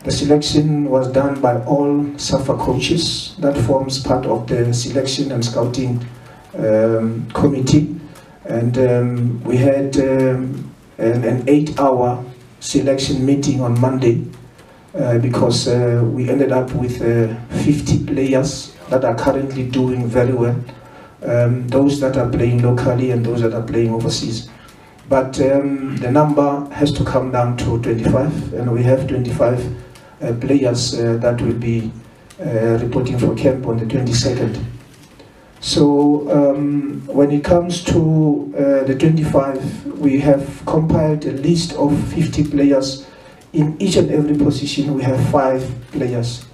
The selection was done by all SAFA coaches. That forms part of the selection and scouting committee. And we had an 8-hour selection meeting on Monday because we ended up with 50 players that are currently doing very well. Those that are playing locally and those that are playing overseas. But the number has to come down to 25, and we have 25 players that will be reporting for camp on the 22nd. So when it comes to the 25, we have compiled a list of 50 players. In each and every position we have 5 players.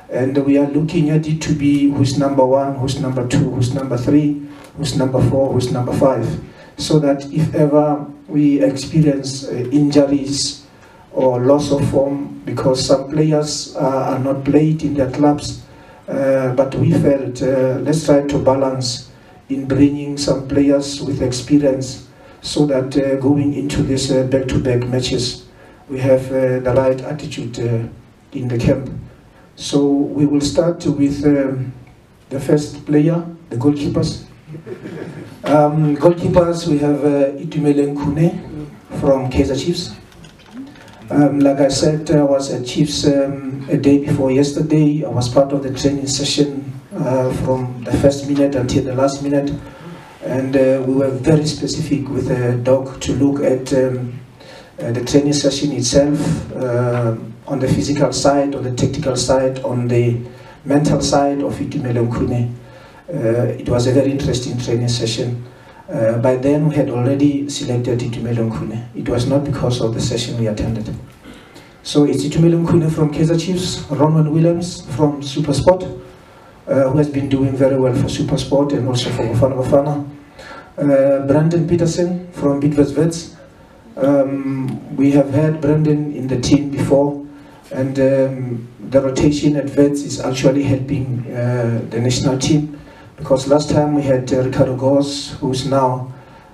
And we are looking at it to be who's number 1, who's number 2, who's number 3, who's number 4, who's number 5. So that if ever we experience injuries or loss of form, because some players are not played in their clubs, but we felt let's try to balance in bringing some players with experience so that going into this back-to-back matches, we have the right attitude in the camp. So we will start with the first player, the goalkeepers. Goalkeepers, we have Itumeleng Khune from Kaizer Chiefs. Like I said, I was at Chiefs a day before yesterday. I was part of the training session from the first minute until the last minute. And we were very specific with the dog to look at the training session itself, on the physical side, on the tactical side, on the mental side of Itumeleng Khune. It was a very interesting training session. By then we had already selected Itumeleng Khune. It was not because of the session we attended. So it's Itumeleng Khune from Kaizer Chiefs, Ronwen Williams from SuperSport, who has been doing very well for SuperSport and also for Bafana Bafana. Brandon Peterson from Bidvest. We have had Brandon in the team before, and the rotation at Vets is actually helping the national team, because last time we had Ricardo Goss, who's now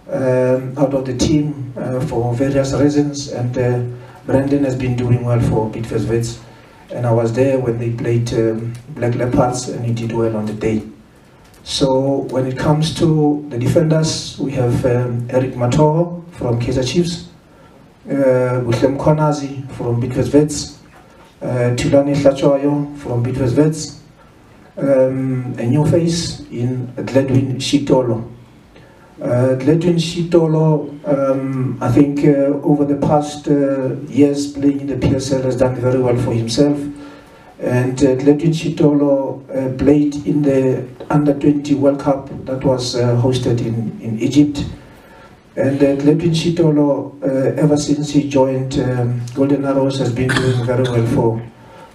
out of the team for various reasons, and Brandon has been doing well for Bidvest Vets, and I was there when they played Black Leopards, and he did well on the day. So when it comes to the defenders, we have Eric Matoho from Kaizer Chiefs, Buhlem Kwanazi from Bidvest Vets, Tulani Hlachwayo from Bidvest Vets, a new face in Gledwin Shitolo. Gledwin Shitolo, I think over the past years playing in the PSL has done very well for himself. And Gledwin Shitolo played in the Under-20 World Cup that was hosted in Egypt. And Gledwin Shitolo, ever since he joined Golden Arrows, has been doing very well for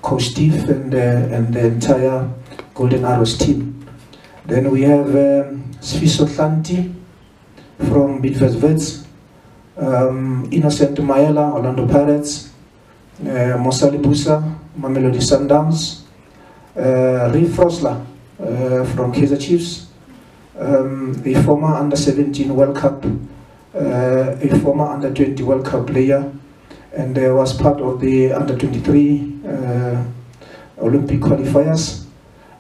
Coach Steve and the entire Golden Arrows team. Then we have Sfiso Tlanti from Bidvest Vets, Innocent Maela, Orlando Pirates, Mosali Busa, Mamelodi Sundowns, Reef Frosler from Kaizer Chiefs, a former Under-17 World Cup, a former Under-20 World Cup player, and was part of the Under-23 Olympic qualifiers,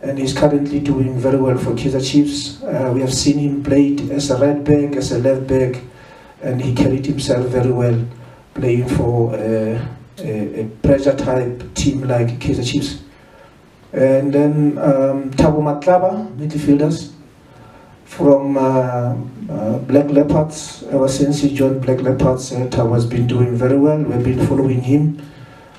and he's currently doing very well for Kaizer Chiefs. We have seen him played as a right back, as a left back, and he carried himself very well playing for a pressure type team like Kaizer Chiefs. And then Thabo Matlaba, midfielders from Black Leopards. Ever since he joined Black Leopards, Thabo has been doing very well. We've been following him.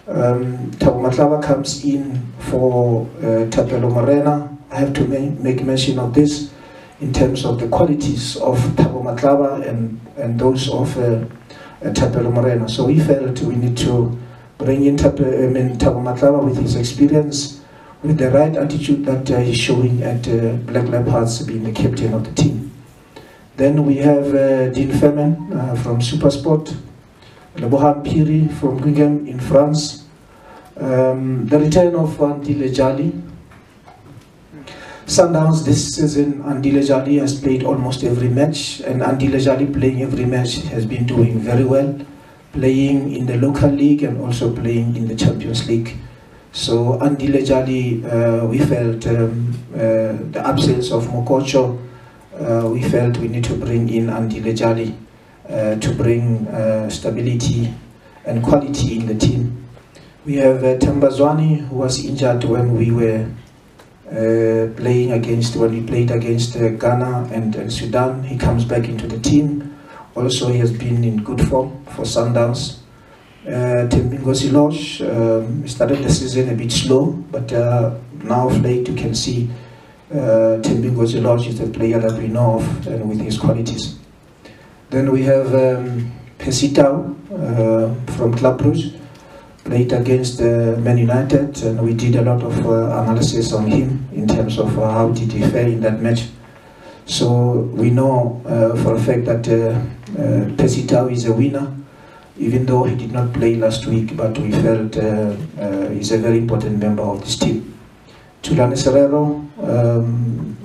Thabo Matlaba comes in for Tapelo Morena. I have to make mention of this in terms of the qualities of Thabo Matlaba and those of Tapelo Morena. So we felt we need to bring in Thabo Matlaba with his experience, with the right attitude that he's showing at Black Leopards, being the captain of the team. Then we have Dean Femen from SuperSport, Lebohang Piri from Guingamp in France, the return of Andile Jali. Sundowns this season, Andile Jali has played almost every match, and Andile Jali playing every match has been doing very well, playing in the local league and also playing in the Champions League. So Andile Jali, we felt the absence of Mokocho, we felt we need to bring in Andile Jali to bring stability and quality in the team. We have Tambazwani, who was injured when we were played against Ghana and Sudan. He comes back into the team. Also, he has been in good form for Sundowns. Tembingozi Lodge started the season a bit slow, but now of late you can see Tembingozi Lodge is the player that we know of and with his qualities. Then we have Pesitao from Club Brugge, played against Man United, and we did a lot of analysis on him in terms of how did he fare in that match. So we know for a fact that Pesitao is a winner, even though he did not play last week, but we felt he's a very important member of this team. Tulane Serrero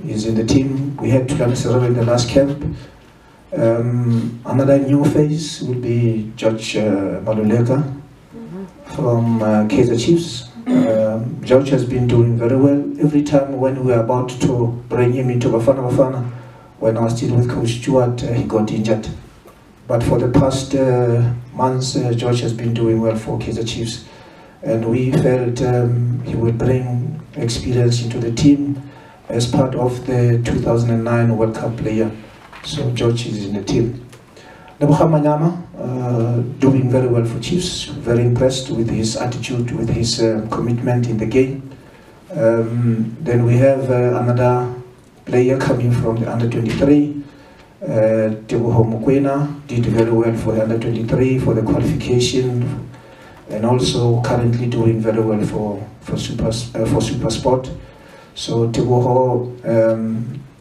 is in the team. We had Tulane Serrero in the last camp. Another new face will be George Maluleka from Kaizer Chiefs. George has been doing very well. Every time when we were about to bring him into Bafana Bafana, when I was still with Coach Stewart, he got injured. But for the past months, George has been doing well for Kaizer Chiefs. And we felt he would bring experience into the team as part of the 2009 World Cup player. So George is in the team. Nabuha Manyama, doing very well for Chiefs. Very impressed with his attitude, with his commitment in the game. Then we have another player coming from the under-23. Teboho Mokwena did very well for the under-23 for the qualification, and also currently doing very well for Super Sport. So Teboho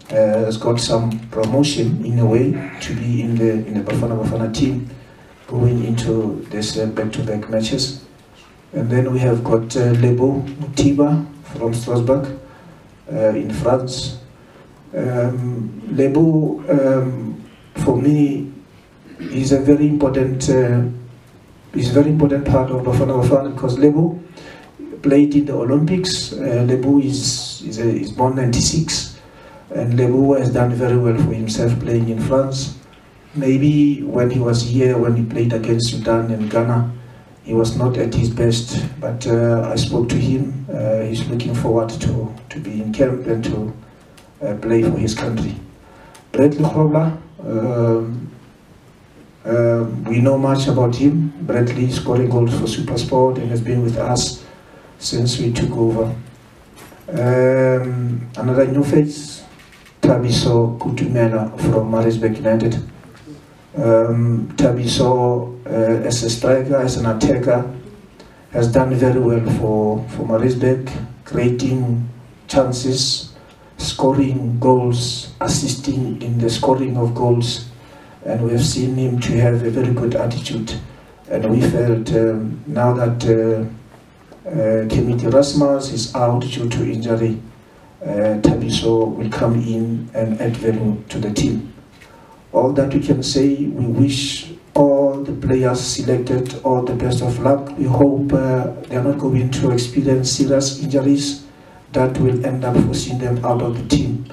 has got some promotion in a way to be in the Bafana Bafana team going into this back-to-back matches. And then we have got Lebo Mutiba from Strasbourg in France. Lebo, for me, is a very important part of Bafana Bafana because Lebo played in the Olympics. Lebo is born 96, and Lebo has done very well for himself playing in France. Maybe when he was here, when he played against Sudan and Ghana, he was not at his best, but I spoke to him. He's looking forward to be in camp and to play for his country. Bradley Khobla, we know much about him. Bradley scoring goals for Super Sport and has been with us since we took over. Another new face, Tabiso Kutumela from Maritzburg United. Tabiso, as a striker, as an attacker, has done very well for Maritzburg, creating chances, scoring goals, assisting in the scoring of goals, and we have seen him to have a very good attitude. And we felt now that Kemiti Rasmus is out due to injury, Tabiso will come in and add value to the team. All that we can say, we wish all the players selected all the best of luck. We hope they are not going to experience serious injuries that will end up forcing them out of the team,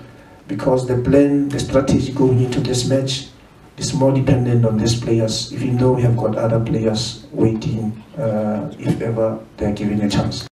because the plan, the strategy going into this match is more dependent on these players, even though we have got other players waiting if ever they are given a chance.